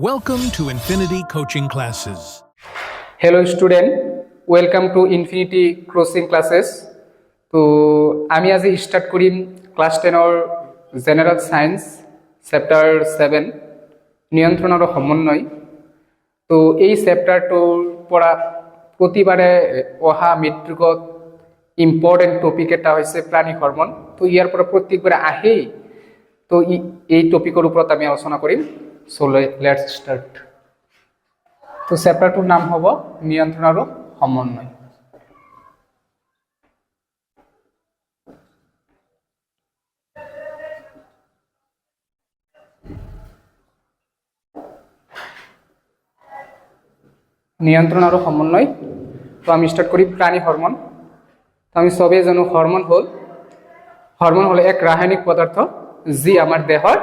Welcome to Infinity Coaching Classes. Hello student, welcome to Infinity Coaching Classes. তো আমি আজ start করি class 10 or general science chapter 7 নিয়ন্ত্রণ আর সমন্বয়। তো এই চ্যাপ্টারটোৰ পৰা প্ৰতিবাৰে অহা মেট্ৰিকত ইম্পৰ্টেণ্ট টপিক এটা হৈছে প্ৰাণী হৰমন। তো ইয়াৰ পৰা প্ৰত্যেকবাৰে আহেই। তো এই টপিকৰ ওপৰত আমি আলোচনা কৰিম। So let's start. তো চ্যাপ্টারটোৰ নাম হ'ব নিয়ন্ত্ৰণ আৰু সমন্বয়। নিয়ন্ত্ৰণ আৰু সমন্বয়। তো আমি স্টার্ট করি প্রাণী হরমোন। তো আমি সবে জানো হরমোন হল এক রাসায়নিক পদার্থ যি আমার দেহৰ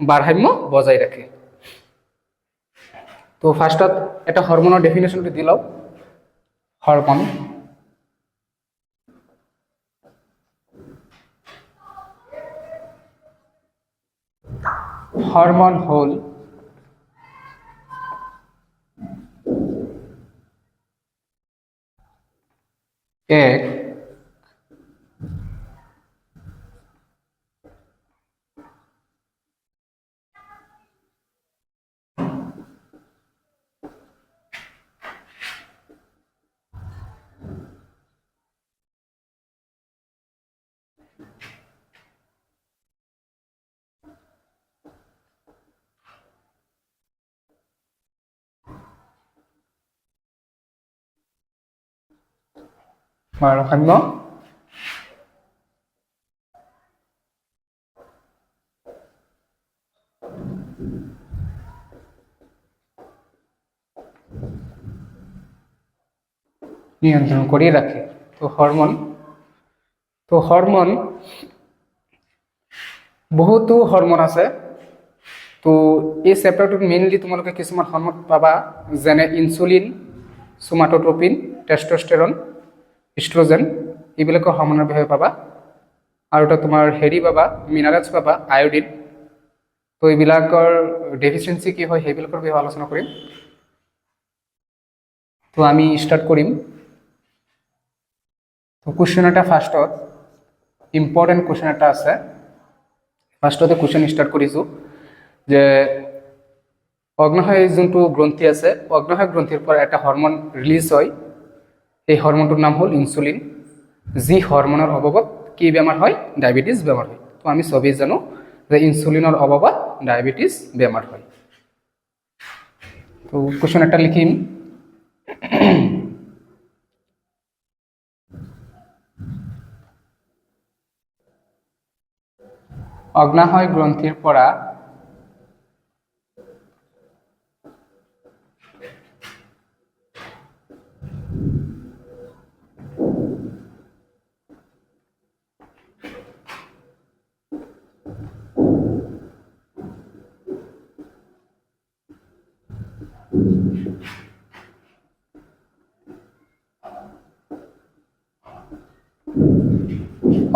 ভাৰসাম্য বজাই ৰাখে। তো ফার্স্টত এটা হরমোনের ডেফিনেশনটো দি লও। হরমোন হল এক ভাৰসাম্য নিয়ন্ত্রণ কৰি ৰাখে। তো হরমোন বহুতো হরমোন আছে। তো এই চ্যাপ্টাৰটোত মেইনলি তোমালোকে কিছুমান হরমোন পাবা, যেনে ইনসুলিন, সোমাটোট্ৰপিন, টেস্টোষ্টেৰন, ইষ্ট্ৰজেন, এইবিলাকৰ হরমোনৰ বিষয়ে পাবা। আৰু এটা তোমাৰ হেৰি পাবা, মিনাৰেলছ পাবা, আয়োডিন। তো এইবিলাকৰ ডেফিচিয়েঞ্চি কি হয় সেইবিলাকৰ বিষয়ে আলোচনা কৰিম। তো আমি স্টার্ট কৰিম। তো কুৱেশ্যন এটা ফাৰ্ষ্টত ইম্পৰ্টেণ্ট কুৱেশ্যন এটা আছে। ফাৰ্ষ্টতে কুৱেশ্যন স্টাৰ্ট কৰিছোঁ যে অগ্নাশয় যোনটো গ্ৰন্থি আছে, অগ্নাশয় গ্ৰন্থিৰ পৰা এটা হৰমন ৰিলিজ হয়। এই হৰমনটোৰ নাম হ'ল ইনসুলিন, যি হৰমনৰ অভাৱত কি বেমাৰ হয়? ডায়াবেটিছ বেমাৰ হয়। তো আমি সবেই জানো যে ইনসুলিনৰ অভাৱত ডায়াবেটিছ বেমাৰ হয়। তো কুৱেশ্যন এটা লিখিম। অগ্নাশয় গ্ৰন্থিৰ পৰা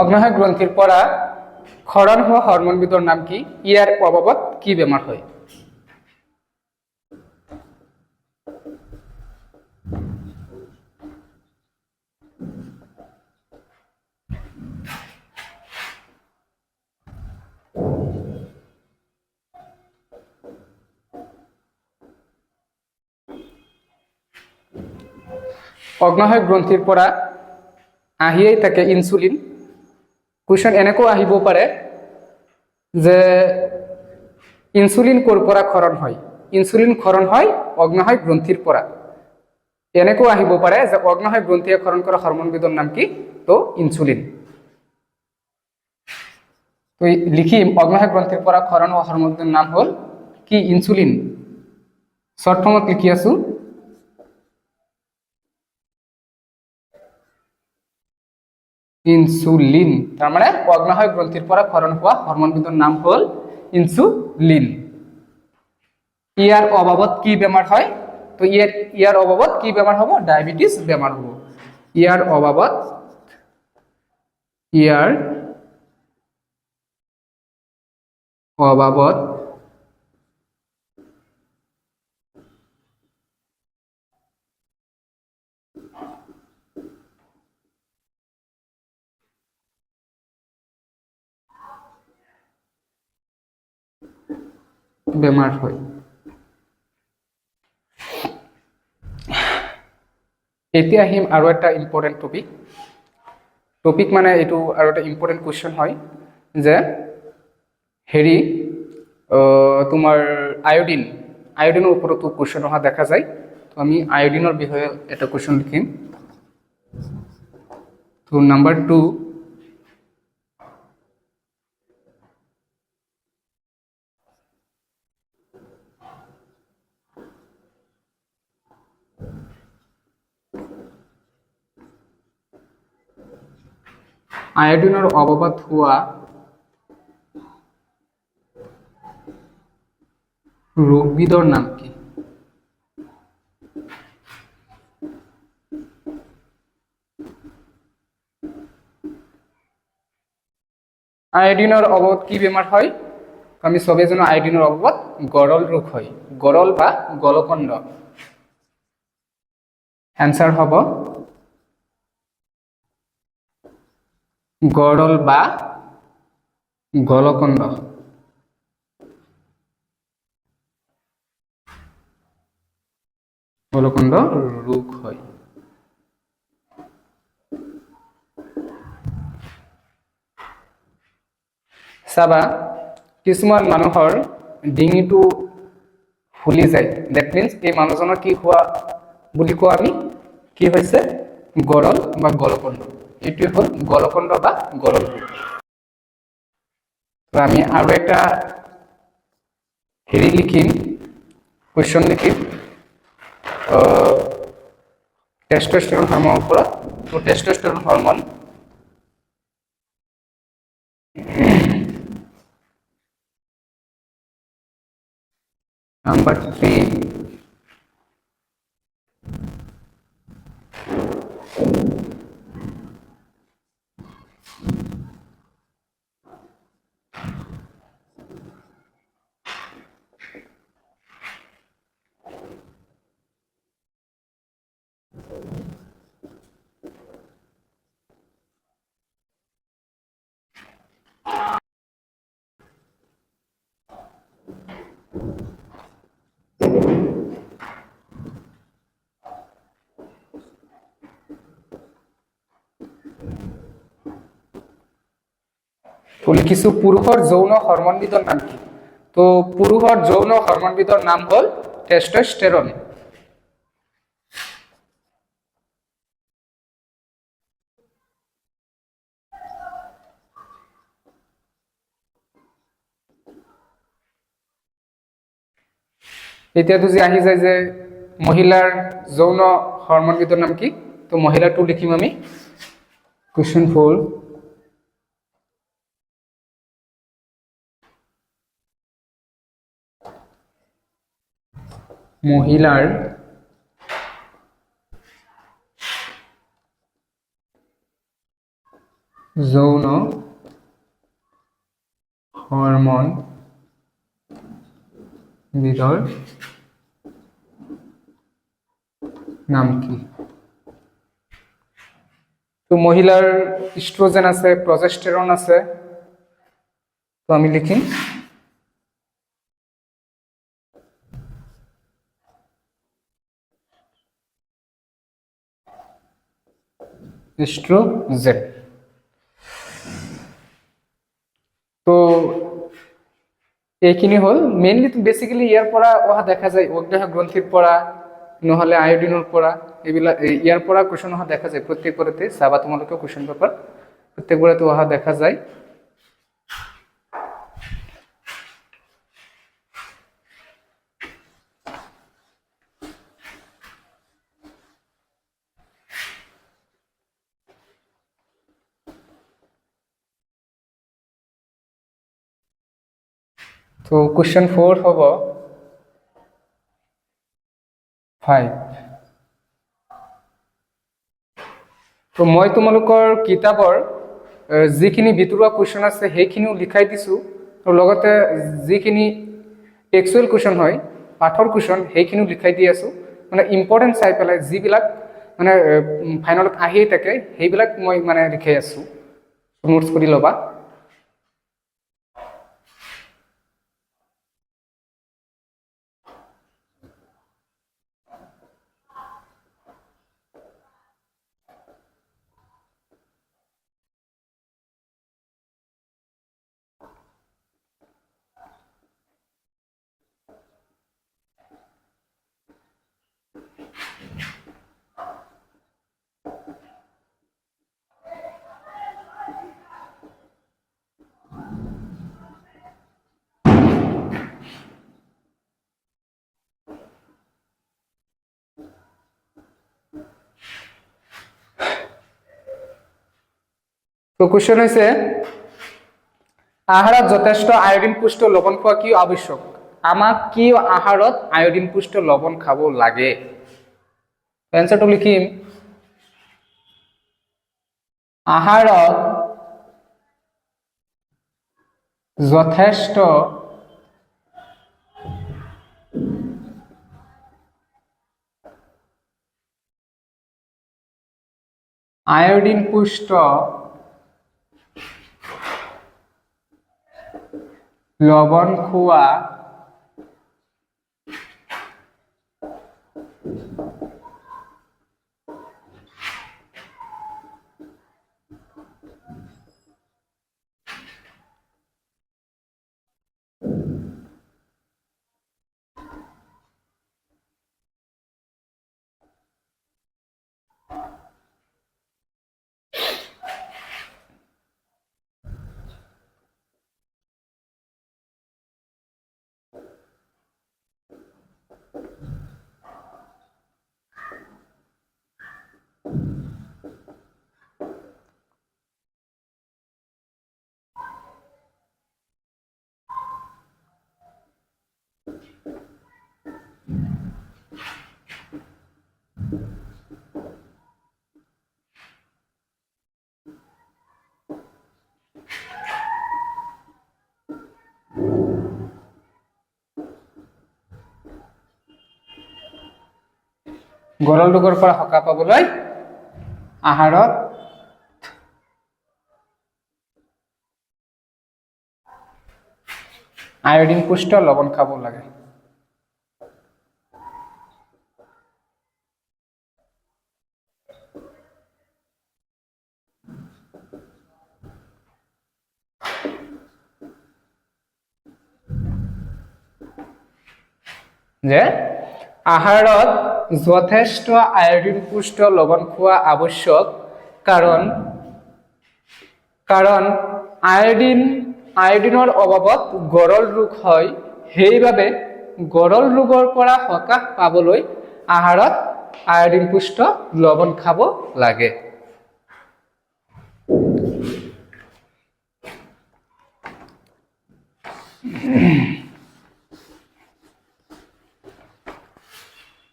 অগ্নাশয় গ্ৰন্থিৰ পৰা ক্ষৰণ হোৱা হৰমনবিধৰ নাম কি? ইয়াৰ অভাৱত কি বেমাৰ হয়? অগ্নাশয় গ্ৰন্থিৰ পৰা আহিয়েই থাকে ইনসুলিন। কুৱেশ্যন এনেকৈ আহিব পাৰে যে ইনসুলিন ক'ৰ পৰা ক্ষৰণ হয়? ইনসুলিন ক্ষৰণ হয় অগ্নাশয় গ্ৰন্থিৰ পৰা। এনেকৈ আহিব পাৰে যে অগ্নাশয় গ্ৰন্থিয়ে ক্ষৰণ কৰা হৰমনবিধৰ নাম কি? তো ইনসুলিন। তো লিখিম অগ্নাশয় গ্ৰন্থিৰ পৰা ক্ষৰণ হোৱা হৰমনবিধৰ নাম হ'ল কি? ইনসুলিন। শৰ্ট ফৰ্মত লিখি আছো, ইনসুলিন। তার মানে অগ্নাশয় গ্রন্থির পৰা ক্ষরণ হোৱা হরমোনবিধৰ নাম হল ইনসুলিন। ইয়াৰ অভাৱত কি বেমাৰ হয়? তো ইয়াৰ অভাৱত কি বেমাৰ হ'ব? ডায়াবেটিস বেমাৰ হ'ব। ইয়াৰ অভাৱত বেমাৰ হয় এতিয়া আহিম আৰু এটা ইম্পৰ্টেণ্ট টপিক মানে এইটো আৰু এটা ইম্পৰ্টেণ্ট কুৱেশ্যন হয় যে হেৰি তোমাৰ আয়োডিনৰ ওপৰতো কুৱেশ্যন অহা দেখা যায় তো আমি আয়োডিনৰ বিষয়ে এটা কুৱেশ্যন লিখিম তো নাম্বাৰ 2 আয়োডিনৰ অভাৱত হোৱা ৰোগবিধৰ নাম কি আয়োডিনৰ অভাৱত কি বেমাৰ হয় আমি সবে জানো আয়োডিনৰ অভাৱত গৰল ৰোগ হয় গৰল বা গলকণ্ড এনসার হ'ব গৰল বা গলকণ্ড ৰোগ হয় চাবা কিছুমান মানুহৰ ডিঙিটো ফুলি যায় দ্যাট মিন্স এই মানুহজনৰ কি হোৱা বুলি কোৱা আমি কি হৈছে গৰল বা গলকণ্ড এটি হল গলকণ্ড বা গৰল তো আমি আৰু একটা হেৰি লিখিম কোৱেশ্চন লিখিম টেস্টোস্টেরন হরমোন ওপৰত তো টেস্টোস্টেরন হরমোন নাম্বার 3 কিছু পুরুষৰ যৌন হরমোনবিধৰ নাম কি তো পুরুষৰ যৌন হরমোনবিধৰ নাম হল টেস্টোস্টেরন এতিয়া যদি আহি যায় যে মহিলাৰ যৌন হরমোনবিধৰ নাম কি তো মহিলাটো লিখিম আমি কোৱেশ্চন 4 মহিলাৰ যৌন হরমোন বিধৰ নাম কি তো মহিলাৰ ইষ্ট্ৰোজেন আছে প্ৰজেষ্টেৰন আছে তো আমি লিখিম ইষ্ট্ৰোজেন তো এইখিনি হল মেইনলি তো বেসিক্যালি ইয়াৰ পৰা অহা দেখা যায় অগ্নেয় গ্ৰন্থিৰ পৰা নহলে আয়োডিনৰ পৰা এইবিলাক ইয়াৰ পৰা কোৱেশ্চন অহা দেখা যায় প্ৰত্যেকবাৰতে চাবা তোমালোকে কোৱেশ্চন পেপাৰ প্ৰত্যেকবাৰতে অহা দেখা যায় তো কোৱেশ্চন 4 হ'ব 5 তো মই তোমালোকৰ কিতাপৰ যিখিনি ভিতৰুৱা কোৱেশ্চন আছে সেইখিনিও লিখাই দিছো আৰু লগতে যিখিনি টেক্সচুৱেল কোৱেশ্চন হয় পাঠৰ কোৱেশ্চন সেইখিনিও লিখাই দি আছো মানে ইম্পৰ্টেন্ট চাই পেলাই যিবিলাক মানে ফাইনেলত আহিয়ে থাকে সেইবিলাক মই মানে লিখাই আছো নোটছ কৰি ল'বা কোশ্চেন হৈছে আহাৰত যথেষ্ট আয়োডিন পুষ্ট লৱণ খোৱা কি আৱশ্যক? আমাক কি আহাৰত আয়োডিন পুষ্ট লৱণ খাব লাগে? এনসারটো লিখিম আহাৰত যথেষ্ট আয়োডিন পুষ্ট লবণ খোৱা গৰল ৰোগৰ পৰা সকাহ পাবলৈ আহাৰত আয়োডিন পুষ্ট লৱণ খাব লাগে। যে আহাৰত যথেষ্ট আয়োডিন পুষ্ট লৱণ খোৱা আৱশ্যক কাৰণ আয়োডিনৰ অভাৱত গৰল ৰোগ হয়, সেইবাবে গৰল ৰোগৰ পৰা সকাহ পাবলৈ আহাৰত আয়োডিন পুষ্ট লৱণ খাব লাগে।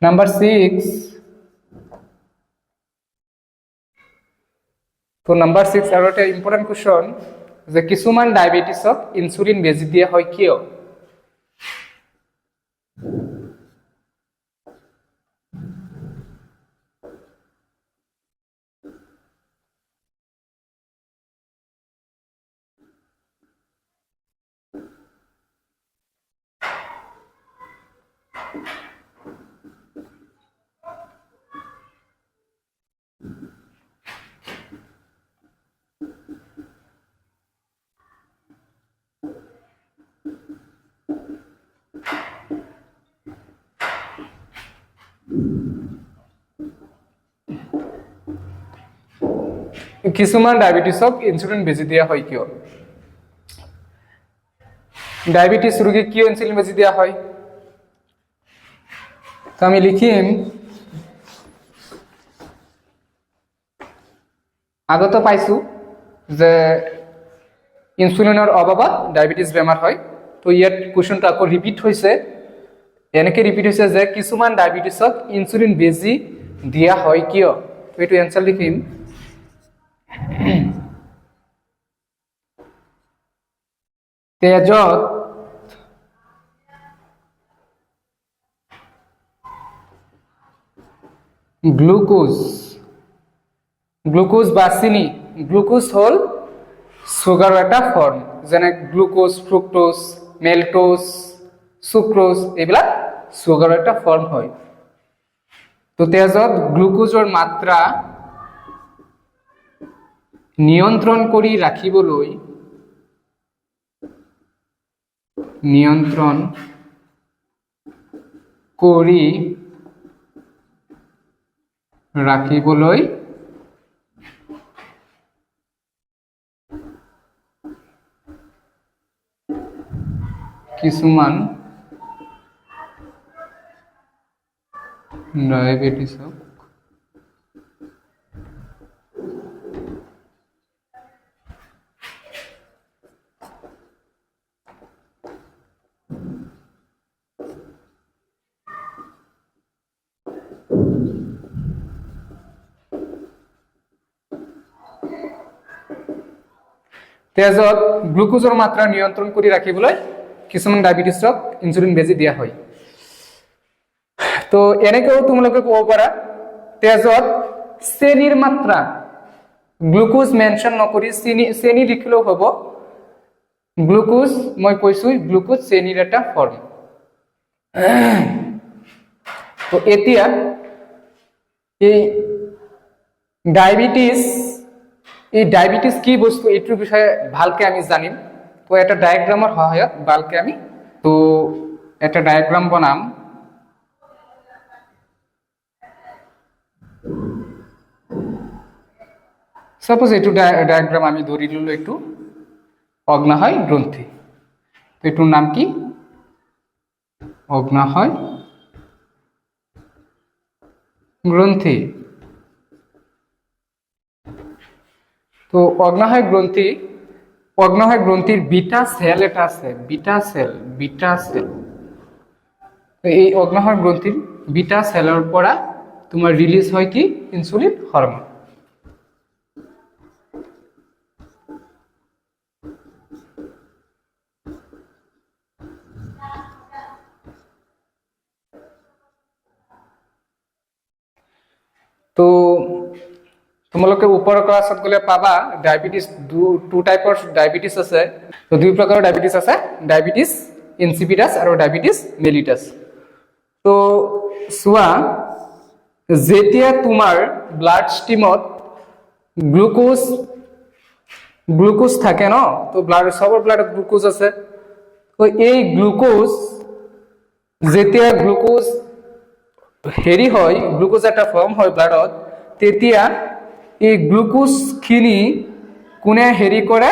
Number 6. তো নাম্বার 6 আৰু এটা ইম্পৰ্টেন্ট কোৱেশ্চন যে কিছুমান ডায়াবেটিছক ইনসুলিন বেজি দিয়া হয় কিয়? কিছুমান ডায়াবেটিছক ইনসুলিন বেজি দিয়া হয় কিয়? ডায়াবেটিস ৰোগীক কিয় ইনসুলিন বেজি দিয়া হয়? তো আমি লিখিম আগতে পাইছো যে ইনসুলিনৰ অভাৱত ডায়াবেটিস বেমাৰ হয়। তো ইয়াত কোৱেশ্চনটো আকৌ ৰিপিট হৈছে, এনেকে ৰিপিট হৈছে যে কিছুমান ডায়াবেটিছক ইনসুলিন বেজি দিয়া হয় কিয়? তো এইটো এনসার লিখিম তেজত গ্লুকোজ বা চিনি, গ্লুকোজ হল সুগাৰৰ এটা ফৰ্ম, যেনে গ্লুকোজ, ফ্ৰুক্টোজ, মেলটোজ, সুক্ৰোজ, এইবিলাক সুগাৰৰ এটা ফৰ্ম হয়। তো তেজত গ্লুকোজৰ মাত্ৰা নিয়ন্ত্ৰণ কৰি ৰাখিবলৈ কিছুমান ডায়াবেটিছক তেজত গ্লুকোজৰ মাত্ৰা নিয়ন্ত্ৰণ কৰি ৰাখিবলৈ কিছুমান ডায়েবেটিছক ইনচুলিন বেজি দিয়া হয়। তো এনেকেও তোমালোকে ক'ব পাৰা তেজত চেনিৰ মাত্ৰা গ্লুকোজ মেনশন নকৰি চেনি লিখিলেও হ'ব। গ্লুকোজ মই কৈছো গ্লুকোজ চেনিৰ এটা ফৰ্ম। তো এতিয়া এই ডায়াবেটিস কি বস্তু এইটোৰ বিষয়ে ভালকে আমি জানিম। তো এটা ডায়াগ্ৰামৰ সহায়ত ভালকে আমি তো এটা ডায়াগ্ৰাম বনাম। সাপোজ এইটো ডায়াগ্ৰাম আমি ধৰি ললো এইটো অগ্নাশয় গ্ৰন্থি। তো এইটোৰ নাম কি? অগ্নাশয় গ্রন্থি। তো অগ্নাশয় গ্রন্থির বিটা সেল এটা আছে, বিটা সেল। এই অগ্নাশয় গ্রন্থির বিটা সেলৰ পৰা তোমাৰ রিলিজ হয় কি? Insulin hormone. তো তোমালোকে ওপৰৰ ক্লাছত গলে পাবা ডায়াবেটিস টু টাইপৰ ডায়াবেটিস আছে। তো দুই প্ৰকাৰৰ ডায়াবেটিস আছে, ডায়াবেটিস ইনসিপিটাস আৰু ডায়াবেটিস মেলিটাস। তো চোৱা যেতিয়া তোমাৰ ব্লাড ষ্ট্ৰীমত গ্লুকোজ থাকে ন, তো সবৰ ব্লাডত গ্লুকোজ আছে। তো এই গ্লুকোজ যেতিয়া গ্লুকোজ হেৰি হয়, গ্লুকোজ এটা ফৰ্ম হয় ব্লাডত, তেতিয়া এই গ্লুকোজ খিনি কোনে হেৰি কৰে?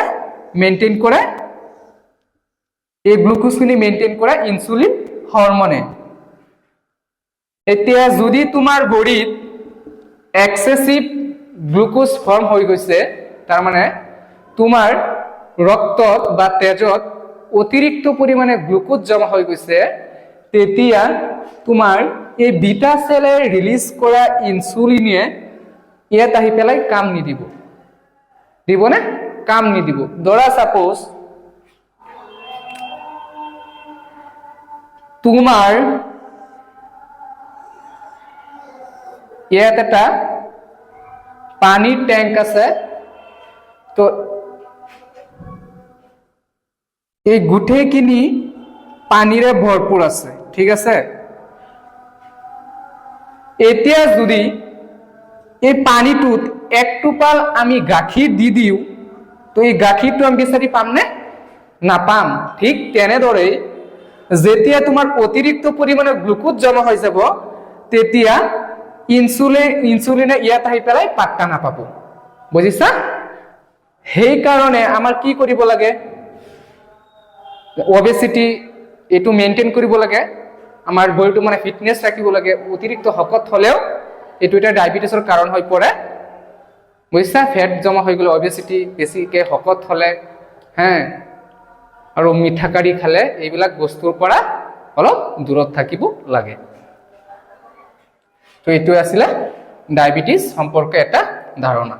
মেইনটেইন কৰে। এই গ্লুকোজ খিনি মেইনটেইন কৰে ইনসুলিন হরমোনে। এতিয়া যদি তোমাৰ বডিত এক্সেসিভ গ্লুকোজ ফর্ম হৈ গৈছে, তাৰ মানে তোমাৰ ৰক্তত বা তেজত অতিৰিক্ত পৰিমাণে গ্লুকোজ জমা হৈ গৈছে, তেতিয়া তোমাৰ এই বিটা সেলে রিলিজ কৰা ইনসুলিনে ইয়াত আহি পেলাই কাম নিদিব। দিব না? কাম নিদিব। ধৰা সাপোজ তোমাৰ ইয়াত এটা পানীৰ ট্যাঙ্ক আছে। তো এই গোটেইখিনি পানীৰে ভৰপূৰ আছে, ঠিক আছে। এতিয়া যদি এই পানীটোত এক টোপাল আমি গাখীৰ দি দিওঁ, তো এই গাখীৰটো আমি বিচাৰি পামনে? নাপাম। ঠিক তেনেদৰে যেতিয়া তোমাৰ অতিৰিক্ত পৰিমাণে গ্লুকোজ জমা হৈ যাব, তেতিয়া ইনসুলিনে ইয়াত আহি পেলাই পাত্তা নাপাব। বুজিছা? সেইকাৰণে আমাৰ কি কৰিব লাগে? অবেসিটি এইটো মেইনটেইন কৰিব লাগে, আমাৰ বডিটো মানে ফিটনেস ৰাখিব লাগে। অতিৰিক্ত শকত হলেও এইটো এটা ডায়াবেটিসৰ কাৰণ হৈ পৰে। বুজিছা? ফেট জমা হৈ গ'লে, অবেসিটি বেছিকে শকত হলে, হ্যাঁ, আৰু মিঠাকাৰি খালে এইবিলাক বস্তুৰ পৰা অলপ দূৰত থাকিব লাগে। তো এইটো আছিল ডায়াবেটিস সম্পৰ্কে এটা ধাৰণা।